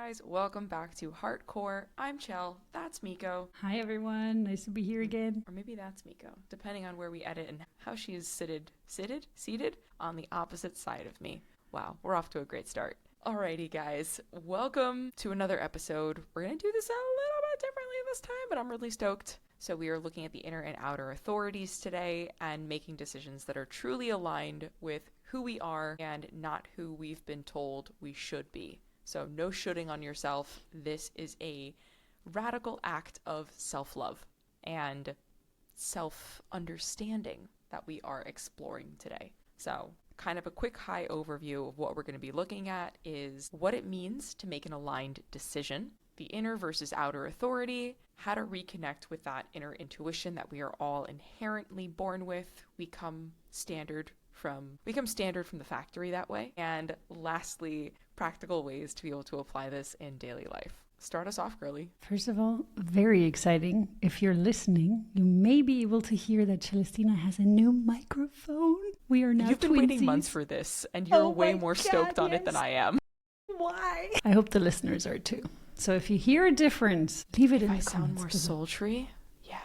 guys, welcome back to Heartcore. I'm Cel, that's Miko. Hi everyone, nice to be here again. Or maybe that's Miko, depending on where we edit and how she is seated on the opposite side of me. Wow, we're off to a great start. Alrighty guys, welcome to another episode. We're gonna do this a little bit differently this time, but I'm really stoked. So we are looking at the inner and outer authorities today and making decisions that are truly aligned with who we are and not who we've been told we should be. So no shoulding on yourself. This is a radical act of self-love and self-understanding that we are exploring today. So kind of a quick high overview of what we're going to be looking at is what it means to make an aligned decision, the inner versus outer authority, how to reconnect with that inner intuition that we are all inherently born with. We come standard from the factory that way. And lastly, practical ways to be able to apply this in daily life. Start us off, girly. First of all, very exciting. If you're listening, you may be able to hear that Celestina has a new microphone. We are now You've been waiting months for this, and you're way more stoked on it than I am. Why? I hope the listeners are too. So if you hear a difference, leave it in the comments. If I sound more sultry, yeah.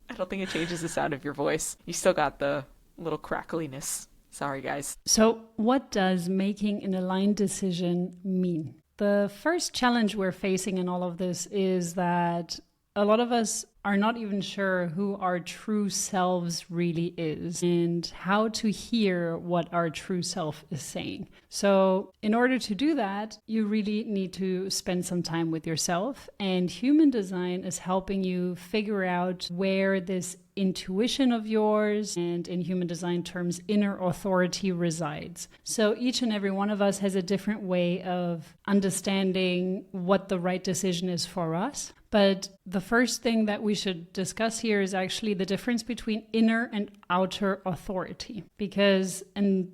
I don't think it changes the sound of your voice. You still got the little crackliness. Sorry, guys. So what does making an aligned decision mean? The first challenge we're facing in all of this is that a lot of us are not even sure who our true selves really is and how to hear what our true self is saying. So in order to do that, you really need to spend some time with yourself, and human design is helping you figure out where this intuition of yours, and in human design terms, inner authority, resides. So each and every one of us has a different way of understanding what the right decision is for us. But the first thing that we should discuss here is actually the difference between inner and outer authority. Because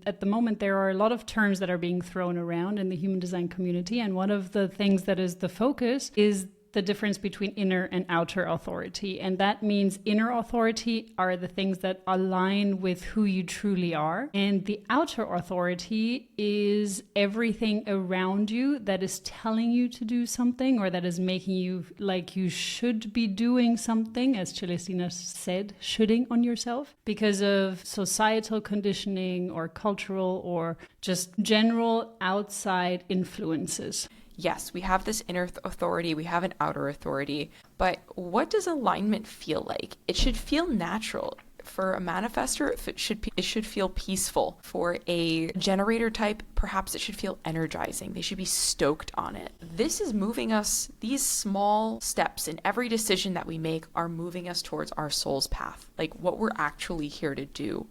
at the moment, there are a lot of terms that are being thrown around in the human design community. And one of the things that is the focus is the difference between inner and outer authority. And that means inner authority are the things that align with who you truly are. And the outer authority is everything around you that is telling you to do something, or that is making you like you should be doing something, as Celestina said, shoulding on yourself, because of societal conditioning or cultural or just general outside influences. Yes, we have this inner authority, we have an outer authority, but what does alignment feel like? It should feel natural. For a manifestor, it should feel peaceful. For a generator type, perhaps it should feel energizing. They should be stoked on it. This is moving us, these small steps in every decision that we make are moving us towards our soul's path, like what we're actually here to do.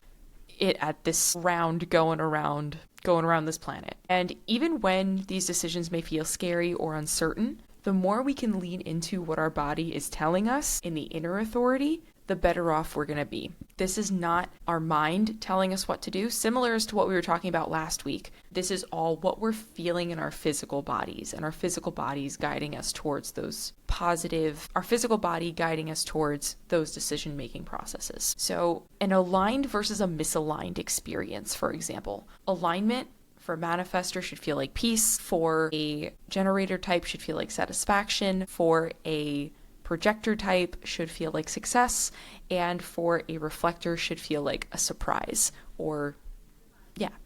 It at this round going around this planet. And even when these decisions may feel scary or uncertain, the more we can lean into what our body is telling us in the inner authority, the better off we're going to be. This is not our mind telling us what to do, similar as to what we were talking about last week. This is all what we're feeling in our physical bodies, and our physical bodies guiding us towards those our physical body guiding us towards those decision-making processes. So an aligned versus a misaligned experience, for example. Alignment for a manifestor should feel like peace. For a generator type should feel like satisfaction. For a projector type should feel like success, and for a reflector should feel like a surprise, or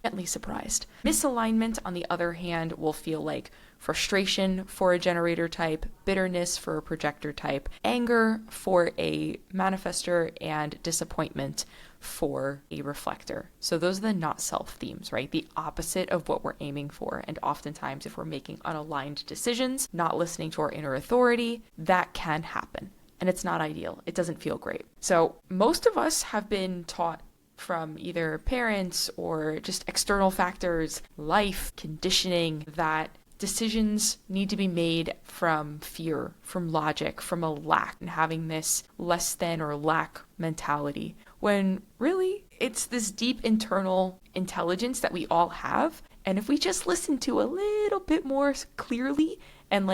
gently surprised. Misalignment, on the other hand, will feel like frustration for a generator type, bitterness for a projector type, anger for a manifestor, and disappointment for a reflector. So those are the not self themes, right? The opposite of what we're aiming for. And oftentimes, if we're making unaligned decisions, not listening to our inner authority, that can happen. And it's not ideal. It doesn't feel great. So most of us have been taught from either parents or just external factors, life, conditioning, that decisions need to be made from fear, from logic, from a lack, and having this less than or lack mentality, when really it's this deep internal intelligence that we all have. And if we just listen to a little bit more clearly and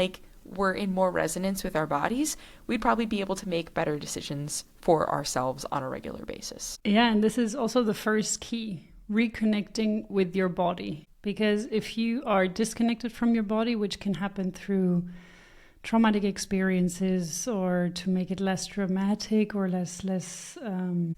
we're in more resonance with our bodies, we'd probably be able to make better decisions for ourselves on a regular basis. Yeah, and this is also the first key, reconnecting with your body. Because if you are disconnected from your body, which can happen through traumatic experiences, or to make it less dramatic or less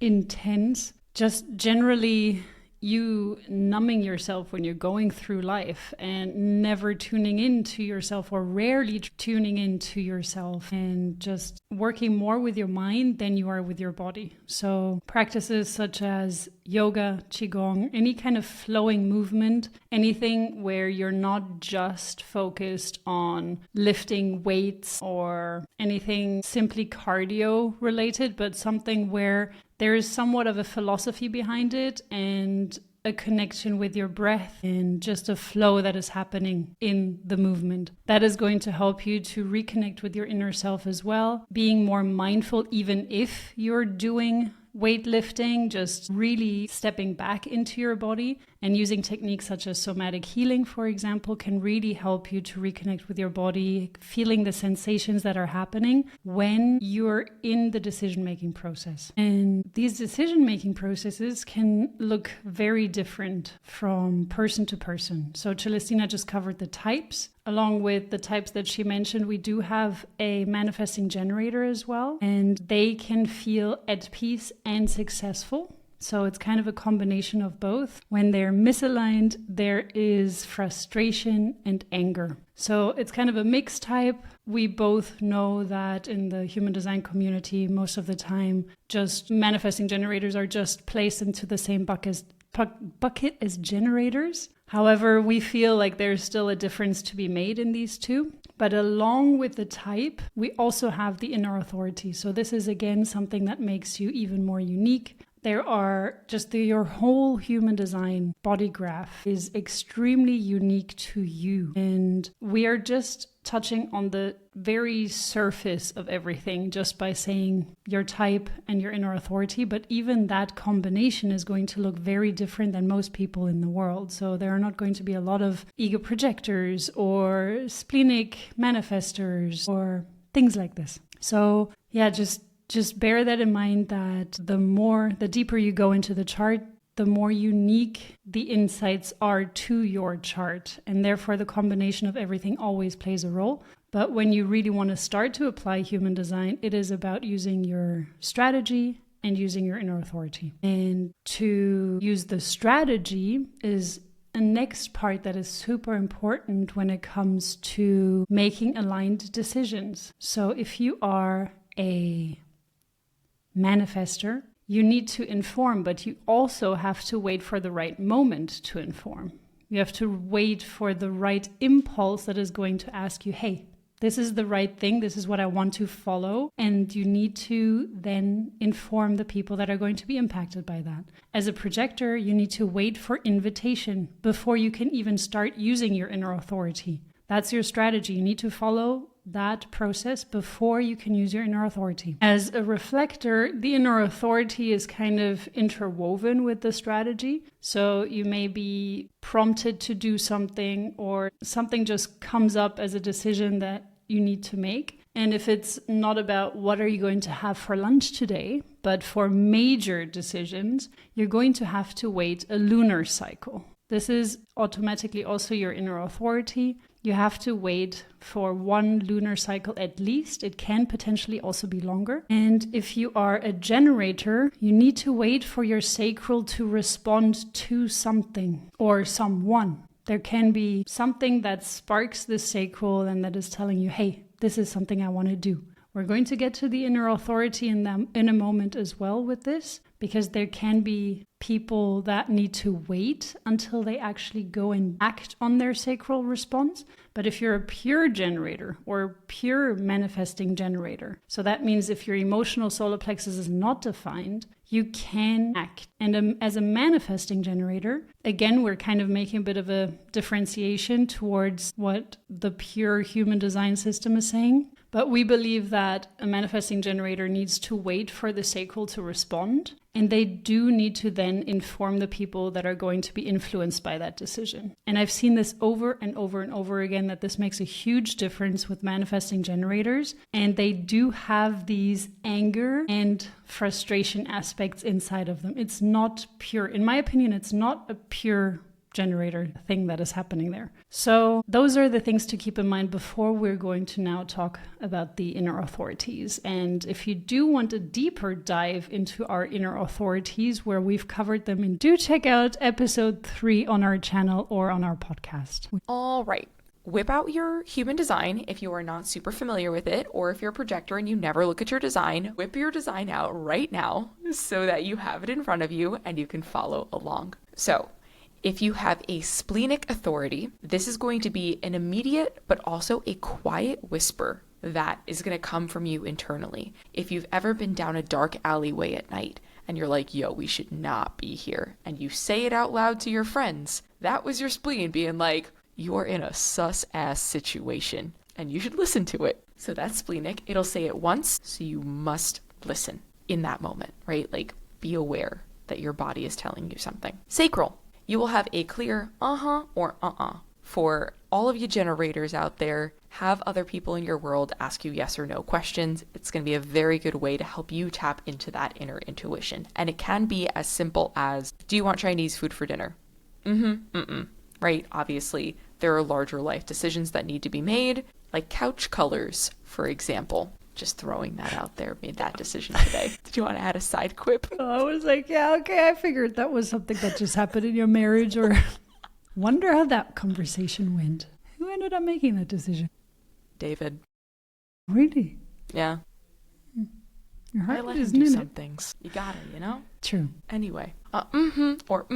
intense, just generally you numbing yourself when you're going through life and never tuning into yourself, or rarely tuning into yourself, and just working more with your mind than you are with your body. So practices such as yoga, qigong, any kind of flowing movement, anything where you're not just focused on lifting weights or anything simply cardio related, but something where there is somewhat of a philosophy behind it and a connection with your breath and just a flow that is happening in the movement. That is going to help you to reconnect with your inner self as well, being more mindful even if you're doing weightlifting, just really stepping back into your body and using techniques such as somatic healing, for example, can really help you to reconnect with your body, feeling the sensations that are happening when you're in the decision-making process. And these decision-making processes can look very different from person to person. So Celestina just covered the types. Along with the types that she mentioned, we do have a manifesting generator as well, and they can feel at peace and successful. So it's kind of a combination of both. When they're misaligned, there is frustration and anger. So it's kind of a mixed type. We both know that in the human design community, most of the time, just manifesting generators are just placed into the same bucket as generators. However, we feel like there's still a difference to be made in these two. But along with the type, we also have the inner authority. So this is, again, something that makes you even more unique. There are just your whole human design body graph is extremely unique to you. And we are just touching on the very surface of everything just by saying your type and your inner authority. But even that combination is going to look very different than most people in the world. So there are not going to be a lot of ego projectors or splenic manifestors or things like this. So yeah, just bear that in mind, that the deeper you go into the chart, the more unique the insights are to your chart. And therefore, the combination of everything always plays a role. But when you really want to start to apply human design, it is about using your strategy and using your inner authority. And to use the strategy is a next part that is super important when it comes to making aligned decisions. So if you are a manifester, you need to inform, but you also have to wait for the right moment to inform. You have to wait for the right impulse that is going to ask you, hey, this is the right thing, this is what I want to follow. And you need to then inform the people that are going to be impacted by that. As a projector, you need to wait for invitation before you can even start using your inner authority. That's your strategy. You need to follow that process before you can use your inner authority. As a reflector, the inner authority is kind of interwoven with the strategy. So you may be prompted to do something, or something just comes up as a decision that you need to make. And if it's not about what are you going to have for lunch today, but for major decisions, you're going to have to wait a lunar cycle. This is automatically also your inner authority. You have to wait for one lunar cycle at least. It can potentially also be longer. And if you are a generator, you need to wait for your sacral to respond to something or someone. There can be something that sparks the sacral and that is telling you, hey, this is something I want to do. We're going to get to the inner authority in a moment as well with this, because there can be people that need to wait until they actually go and act on their sacral response. But if you're a pure generator or pure manifesting generator, so that means if your emotional solar plexus is not defined, you can act. And as a manifesting generator, again, we're kind of making a bit of a differentiation towards what the pure human design system is saying. But we believe that a manifesting generator needs to wait for the sacral to respond. And they do need to then inform the people that are going to be influenced by that decision. And I've seen this over and over and over again, that this makes a huge difference with manifesting generators. And they do have these anger and frustration aspects inside of them. It's not pure. In my opinion, it's not a pure generator thing that is happening there. So those are the things to keep in mind before we're going to now talk about the inner authorities. And if you do want a deeper dive into our inner authorities where we've covered them, do check out episode 3 on our channel or on our podcast. All right. Whip out your human design if you are not super familiar with it, or if you're a projector and you never look at your design, whip your design out right now so that you have it in front of you and you can follow along. So, if you have a splenic authority, this is going to be an immediate but also a quiet whisper that is going to come from you internally. If you've ever been down a dark alleyway at night and you're like, yo, we should not be here, and you say it out loud to your friends, that was your spleen being like, you are in a sus-ass situation and you should listen to it. So that's splenic. It'll say it once, so you must listen in that moment, right? Like, be aware that your body is telling you something. Sacral. You will have a clear uh-huh or uh-uh. For all of you generators out there, have other people in your world ask you yes or no questions. It's going to be a very good way to help you tap into that inner intuition. And it can be as simple as, do you want Chinese food for dinner? Right? Obviously, there are larger life decisions that need to be made, like couch colors, for example. Just throwing that out there, made that decision today. Did you want to add a side quip? I was like, yeah, okay, I figured that was something that just happened in your marriage, or wonder how that conversation went. Who ended up making that decision? David. Really? Yeah. Your heart I let him isn't do in some it. things. You gotta, you know? True. Anyway, or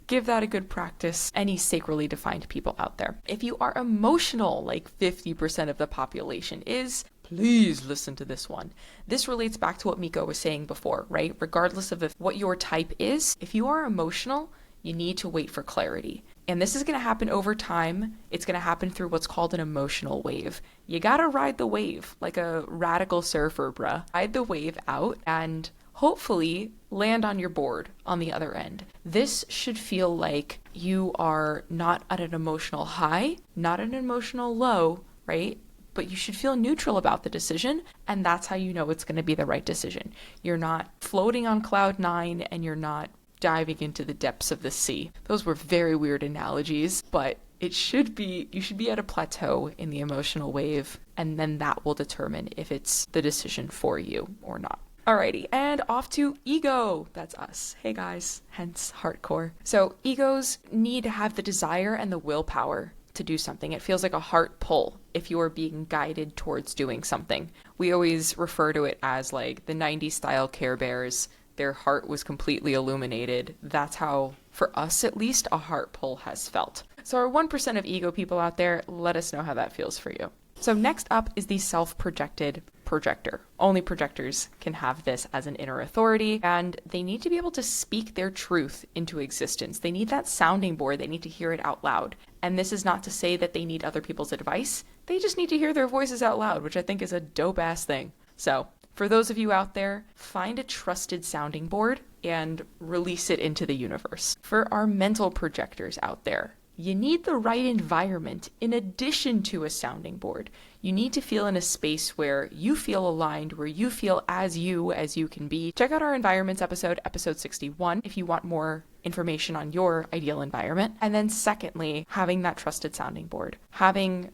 give that a good practice. Any sacrally defined people out there. If you are emotional, like 50% of the population is, please listen to this one. This relates back to what Miko was saying before, right? Regardless of what your type is, if you are emotional, you need to wait for clarity. And this is going to happen over time. It's going to happen through what's called an emotional wave. You got to ride the wave like a radical surfer, bruh. Ride the wave out and hopefully land on your board on the other end. This should feel like you are not at an emotional high, not an emotional low, right? But you should feel neutral about the decision, and that's how you know it's going to be the right decision. You're not floating on cloud 9 and you're not diving into the depths of the sea. Those were very weird analogies, but you should be at a plateau in the emotional wave, and then that will determine if it's the decision for you or not. Alrighty, and off to ego. That's us. Hey guys, hence hardcore. So egos need to have the desire and the willpower to do something. It feels like a heart pull if you are being guided towards doing something. We always refer to it as like the 90s style Care Bears. Their heart was completely illuminated. That's how, for us at least, a heart pull has felt. So our 1% of ego people out there, let us know how that feels for you. So next up is the self-projected projector. Only projectors can have this as an inner authority, and they need to be able to speak their truth into existence. They need that sounding board. They need to hear it out loud. And this is not to say that they need other people's advice. They just need to hear their voices out loud, which I think is a dope-ass thing. So for those of you out there, find a trusted sounding board and release it into the universe. For our mental projectors out there, you need the right environment in addition to a sounding board. You need to feel in a space where you feel aligned, where you feel as you can be. Check out our environments episode 61, if you want more information on your ideal environment. And then secondly, having that trusted sounding board. Having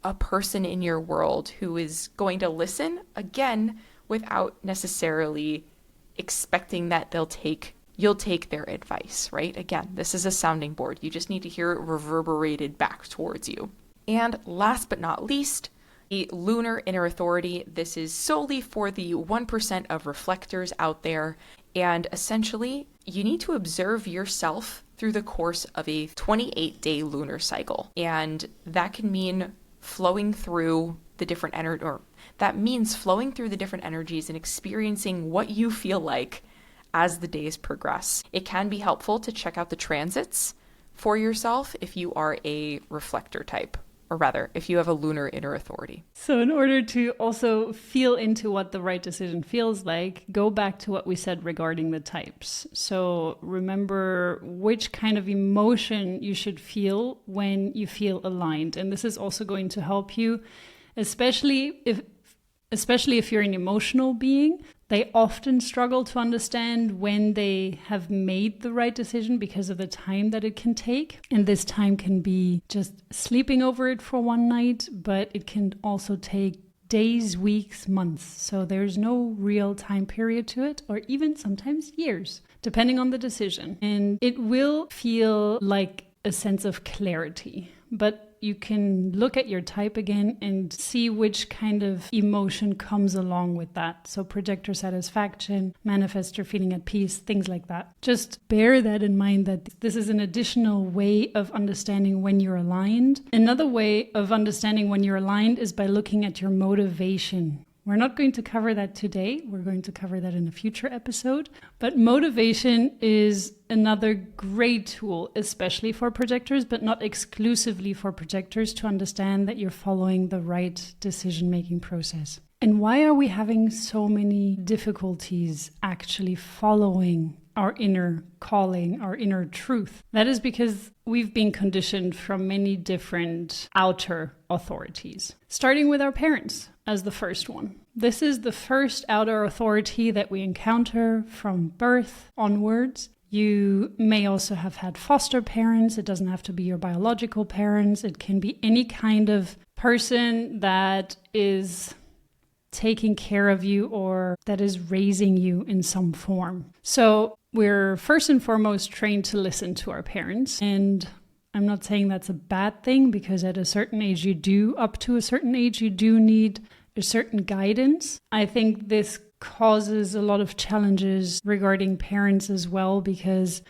a person in your world who is going to listen, again, without necessarily expecting that you'll take their advice, right? Again, this is a sounding board. You just need to hear it reverberated back towards you. And last but not least, a lunar inner authority. This is solely for the 1% of reflectors out there. And essentially, you need to observe yourself through the course of a 28-day lunar cycle. And that can mean flowing through the different flowing through the different energies and experiencing what you feel like as the days progress. It can be helpful to check out the transits for yourself if you are a reflector type, or rather, if you have a lunar inner authority. So in order to also feel into what the right decision feels like, go back to what we said regarding the types. So remember which kind of emotion you should feel when you feel aligned. And this is also going to help you, especially if you're an emotional being, They often struggle to understand when they have made the right decision because of the time that it can take. And this time can be just sleeping over it for one night, but it can also take days, weeks, months. So there's no real time period to it, or even sometimes years, depending on the decision. And it will feel like a sense of clarity, but you can look at your type again and see which kind of emotion comes along with that. So projector satisfaction, manifestor feeling at peace, things like that. Just bear that in mind, that this is an additional way of understanding when you're aligned. Another way of understanding when you're aligned is by looking at your motivation. We're not going to cover that today. We're going to cover that in a future episode. But motivation is another great tool, especially for projectors, but not exclusively for projectors, to understand that you're following the right decision-making process. And why are we having so many difficulties actually following our inner calling, our inner truth? That is because we've been conditioned from many different outer authorities, starting with our parents as the first one. This is the first outer authority that we encounter from birth onwards. You may also have had foster parents. It doesn't have to be your biological parents. It can be any kind of person that is taking care of you or that is raising you in some form. So we're first and foremost trained to listen to our parents. And I'm not saying that's a bad thing, because at a certain age up to a certain age, you do need a certain guidance. I think this causes a lot of challenges regarding parents as well, because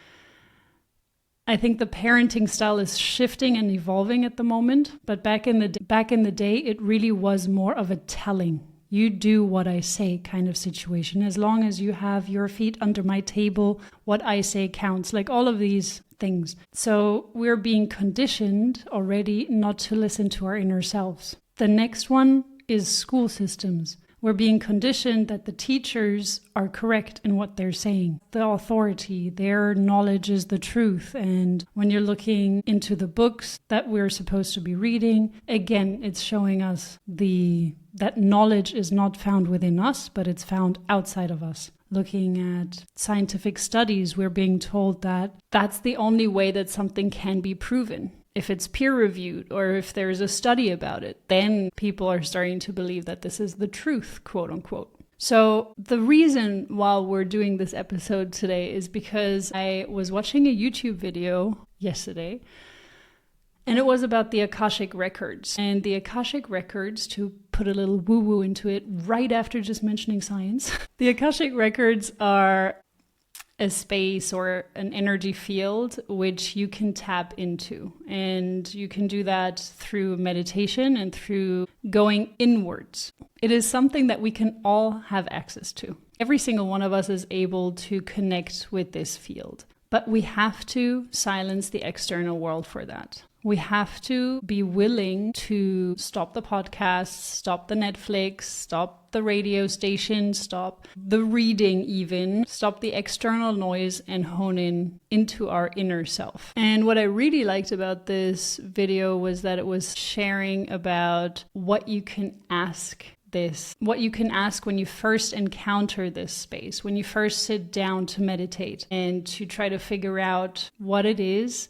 I think the parenting style is shifting and evolving at the moment. But back in the day, it really was more of a telling. You do what I say kind of situation. As long as you have your feet under my table, what I say counts, like all of these things. So we're being conditioned already not to listen to our inner selves. The next one is school systems. We're being conditioned that the teachers are correct in what they're saying. The authority, their knowledge is the truth. And when you're looking into the books that we're supposed to be reading, again, it's showing us that knowledge is not found within us, but it's found outside of us. Looking at scientific studies, we're being told that that's the only way that something can be proven. If it's peer-reviewed or if there's a study about it, then people are starting to believe that this is the truth, quote unquote. So the reason why we're doing this episode today is because I was watching a YouTube video yesterday, and it was about the Akashic Records. And the Akashic Records, to put a little woo-woo into it right after just mentioning science, the Akashic Records are a space or an energy field which you can tap into. And you can do that through meditation and through going inwards. It is something that we can all have access to. Every single one of us is able to connect with this field. But we have to silence the external world for that. We have to be willing to stop the podcasts, stop the Netflix, stop the radio station, stop the reading even, stop the external noise and hone in into our inner self. And what I really liked about this video was that it was sharing about what you can ask what you can ask when you first encounter this space, when you first sit down to meditate and to try to figure out what it is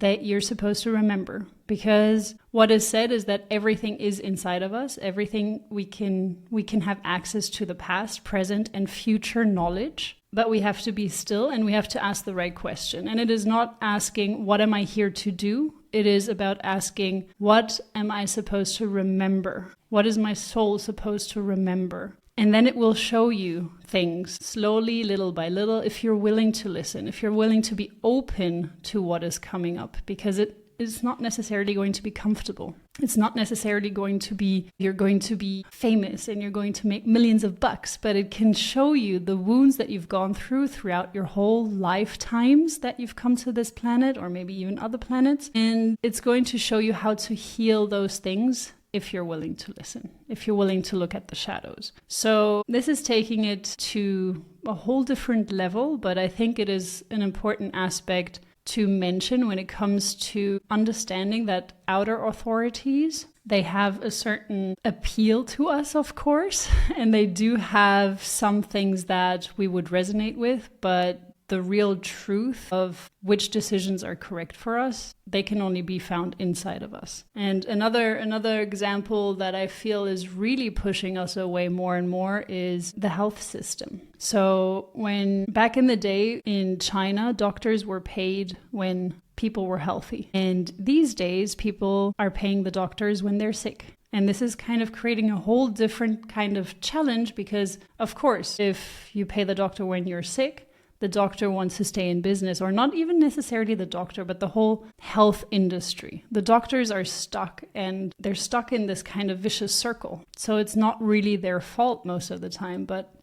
that you're supposed to remember. Because what is said is that everything is inside of us. Everything we can have access to the past, present, and future knowledge. But we have to be still and we have to ask the right question. And it is not asking, what am I here to do? It is about asking, what am I supposed to remember? What is my soul supposed to remember? And then it will show you things slowly, little by little, if you're willing to listen, if you're willing to be open to what is coming up, because it is not necessarily going to be comfortable. It's not necessarily going to be, you're going to be famous and you're going to make millions of bucks, but it can show you the wounds that you've gone through throughout your whole lifetimes that you've come to this planet, or maybe even other planets. And it's going to show you how to heal those things if you're willing to listen, if you're willing to look at the shadows. So this is taking it to a whole different level, but I think it is an important aspect to mention when it comes to understanding that outer authorities They have a certain appeal to us, of course, and they do have some things that we would resonate with, but the real truth of which decisions are correct for us, they can only be found inside of us. And another example that I feel is really pushing us away more and more is the health system. So when back in the day in China, doctors were paid when people were healthy. And these days, people are paying the doctors when they're sick. And this is kind of creating a whole different kind of challenge because, of course, if you pay the doctor when you're sick, the doctor wants to stay in business, or not even necessarily the doctor, but the whole health industry. The doctors are stuck, and they're stuck in this kind of vicious circle. So it's not really their fault most of the time, but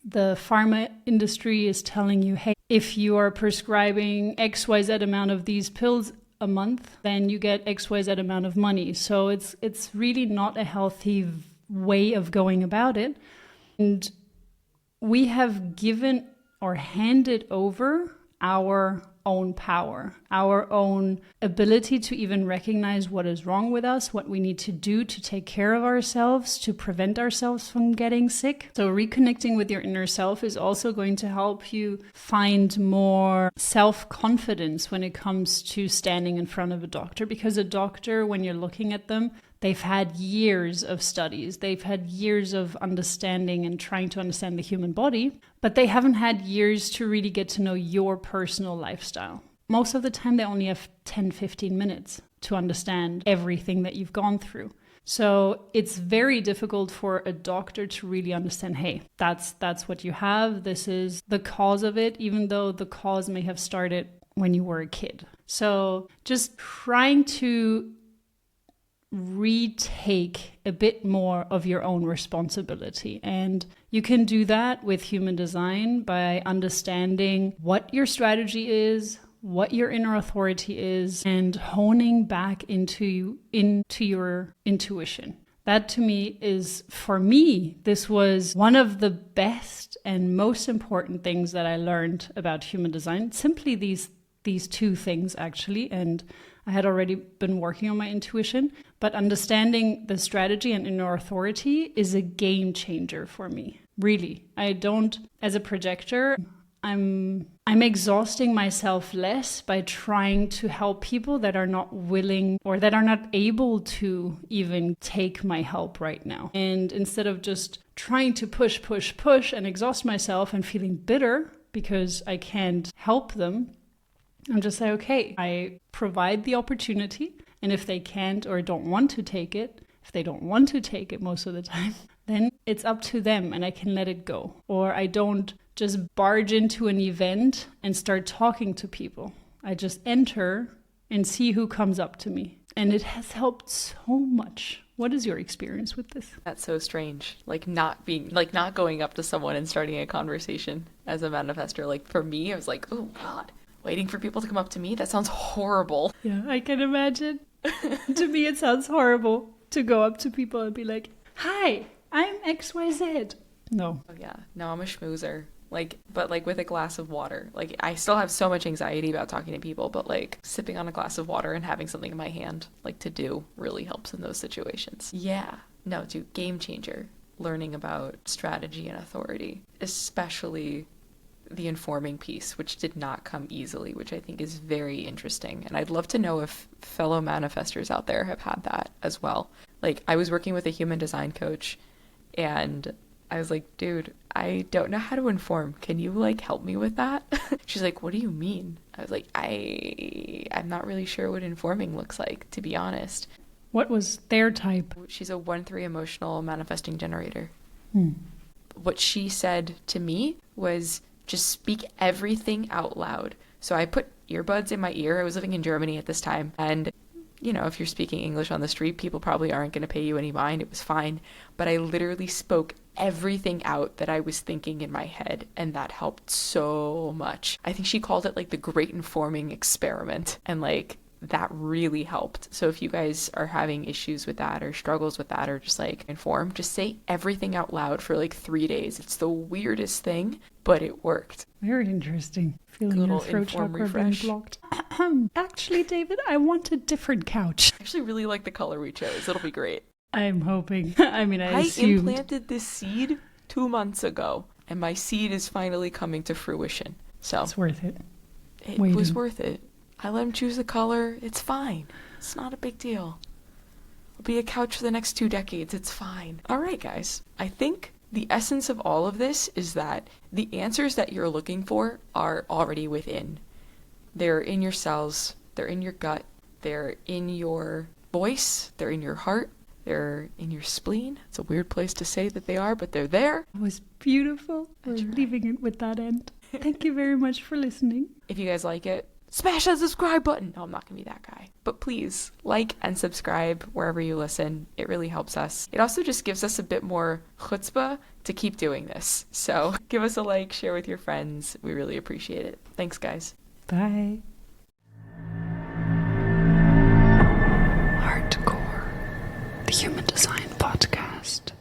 the pharma industry is telling you, hey, if you are prescribing XYZ amount of these pills a month, then you get XYZ amount of money. So it's really not a healthy way of going about it. And we have given or handed over our own power, our own ability to even recognize what is wrong with us, what we need to do to take care of ourselves, to prevent ourselves from getting sick. So reconnecting with your inner self is also going to help you find more self-confidence when it comes to standing in front of a doctor, because a doctor, when you're looking at them, they've had years of studies. They've had years of understanding and trying to understand the human body, but they haven't had years to really get to know your personal lifestyle. Most of the time, they only have 10, 15 minutes to understand everything that you've gone through. So it's very difficult for a doctor to really understand, hey, that's what you have. This is the cause of it, even though the cause may have started when you were a kid. So just trying to retake a bit more of your own responsibility. And you can do that with human design by understanding what your strategy is, what your inner authority is, and honing back into your intuition. That to me is, for me, this was one of the best and most important things that I learned about human design. Simply these two things, actually. And I had already been working on my intuition, but understanding the strategy and inner authority is a game changer for me. Really. I don't, as a projector, I'm exhausting myself less by trying to help people that are not willing or that are not able to even take my help right now. And instead of just trying to push and exhaust myself and feeling bitter because I can't help them, I'm just like, okay, I provide the opportunity, and if they can't or don't want to take it, if they don't want to take it most of the time, then it's up to them and I can let it go. Or I don't just barge into an event and start talking to people. I just enter and see who comes up to me. And it has helped so much. What is your experience with this? That's so strange. Not going up to someone and starting a conversation as a manifestor. Like for me, I was like, oh God, waiting for people to come up to me? That sounds horrible. Yeah, I can imagine. To me, it sounds horrible to go up to people and be like, hi, I'm XYZ. No. Oh yeah. No, I'm a schmoozer. But with a glass of water. I still have so much anxiety about talking to people, but sipping on a glass of water and having something in my hand, to do, really helps in those situations. Yeah. No, dude, game changer. Learning about strategy and authority, especially the informing piece, which did not come easily, which I think is very interesting. And I'd love to know if fellow manifestors out there have had that as well. I was working with a human design coach, and I was like, dude, I don't know how to inform. Can you help me with that? She's like, what do you mean? I was like, I'm not really sure what informing looks like, to be honest. What was their type? She's a 1-3 emotional manifesting generator. Hmm. What she said to me was just speak everything out loud. So I put earbuds in my ear. I was living in Germany at this time. And if you're speaking English on the street, people probably aren't going to pay you any mind. It was fine. But I literally spoke everything out that I was thinking in my head, and that helped so much. I think she called it the great informing experiment. And that really helped. So if you guys are having issues with that or struggles with that or just like informed, just say everything out loud for like 3 days. It's the weirdest thing, but it worked. Very interesting. Feeling your Little throat inform chakra refresh. being blocked. Actually, David, I want a different couch. I actually really like the color we chose. It'll be great. I'm hoping. I mean, I assumed. Implanted this seed 2 months ago, and my seed is finally coming to fruition. So It's worth it. it Waiting. was worth it. I let him choose the color. It's fine. It's not a big deal. It'll be a couch for the next 2 decades. It's fine. All right, guys. I think the essence of all of this is that the answers that you're looking for are already within. They're in your cells. They're in your gut. They're in your voice. They're in your heart. They're in your spleen. It's a weird place to say that they are, but they're there. It was beautiful. We're That's right. leaving it with that end. Thank you very much for listening. If you guys like it, smash that subscribe button. No, I'm not going to be that guy. But please like and subscribe wherever you listen. It really helps us. It also just gives us a bit more chutzpah to keep doing this. So give us a like, share with your friends. We really appreciate it. Thanks, guys. Bye. Hardcore, the Human Design Podcast.